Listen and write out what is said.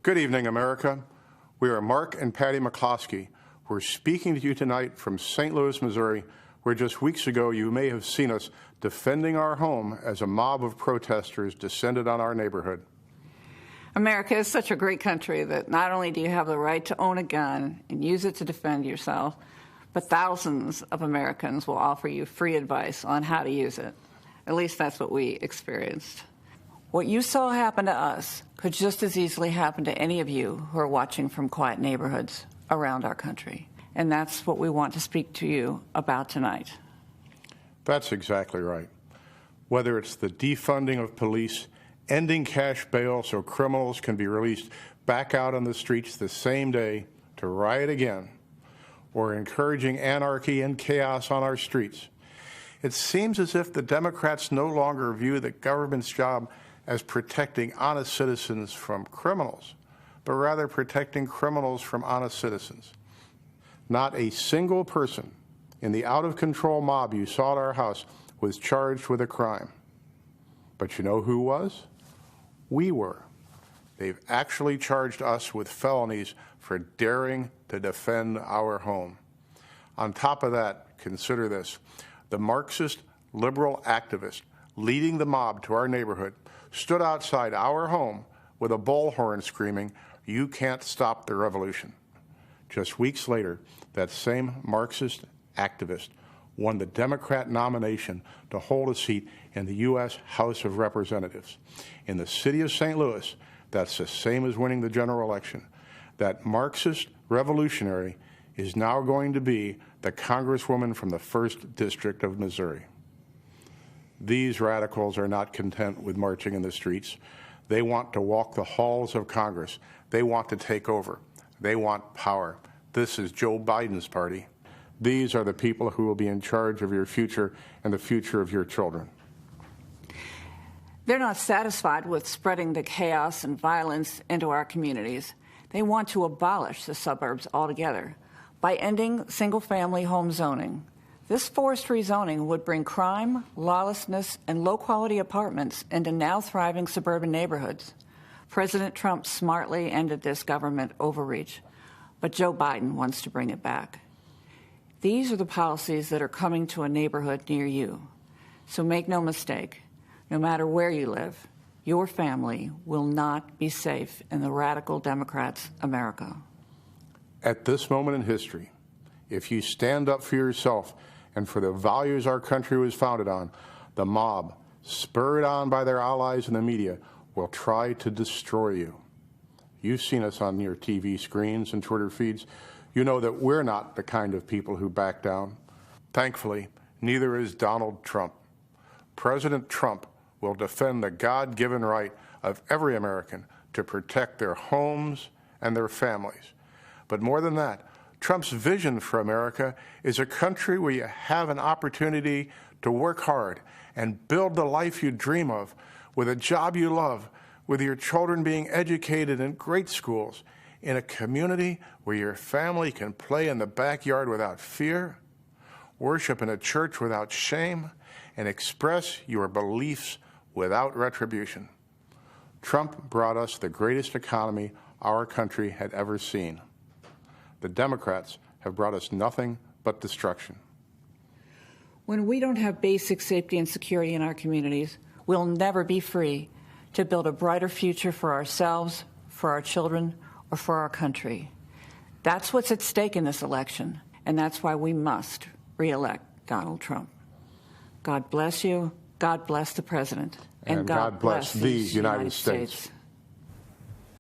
Good evening, America. We are Mark and Patty McCloskey. We're speaking to you tonight from St. Louis, Missouri, where just weeks ago you may have seen us defending our home as a mob of protesters descended on our neighborhood. America is such a great country that not only do you have the right to own a gun and use it to defend yourself, but thousands of Americans will offer you free advice on how to use it. At least that's what we experienced. What you saw happen to us could just as easily happen to any of you who are watching from quiet neighborhoods around our country. And that's what we want to speak to you about tonight. That's exactly right. Whether it's the defunding of police, ending cash bail so criminals can be released back out on the streets the same day to riot again, or encouraging anarchy and chaos on our streets, it seems as if the Democrats no longer view the government's job as protecting honest citizens from criminals, but rather protecting criminals from honest citizens. Not a single person in the out-of-control mob you saw at our house was charged with a crime. But you know who was? We were. They've actually charged us with felonies for daring to defend our home. On top of that, consider this. The Marxist liberal activist leading the mob to our neighborhood stood outside our home with a bullhorn screaming, "You can't stop the revolution." Just weeks later, that same Marxist activist won the Democrat nomination to hold a seat in the U.S. House of Representatives. In the city of St. Louis, that's the same as winning the general election. That Marxist revolutionary is now going to be the Congresswoman from the 1st District of Missouri. These radicals are not content with marching in the streets. They want to walk the halls of Congress. They want to take over. They want power. This is Joe Biden's party. These are the people who will be in charge of your future and the future of your children. They're not satisfied with spreading the chaos and violence into our communities. They want to abolish the suburbs altogether by ending single-family home zoning. This forced rezoning would bring crime, lawlessness, and low-quality apartments into now thriving suburban neighborhoods. President Trump smartly ended this government overreach, but Joe Biden wants to bring it back. These are the policies that are coming to a neighborhood near you. So make no mistake, no matter where you live, your family will not be safe in the radical Democrats' America. At this moment in history, if you stand up for yourself and for the values our country was founded on, the mob, spurred on by their allies in the media, will try to destroy you. You've seen us on your TV screens and Twitter feeds. You know that we're not the kind of people who back down. Thankfully, neither is Donald Trump. President Trump will defend the God-given right of every American to protect their homes and their families. But more than that, Trump's vision for America is a country where you have an opportunity to work hard and build the life you dream of, with a job you love, with your children being educated in great schools, in a community where your family can play in the backyard without fear, worship in a church without shame, and express your beliefs without retribution. Trump brought us the greatest economy our country had ever seen. The Democrats have brought us nothing but destruction. When we don't have basic safety and security in our communities, we'll never be free to build a brighter future for ourselves, for our children, or for our country. That's what's at stake in this election, and that's why we must re-elect Donald Trump. God bless you. God bless the President. And God bless the United States.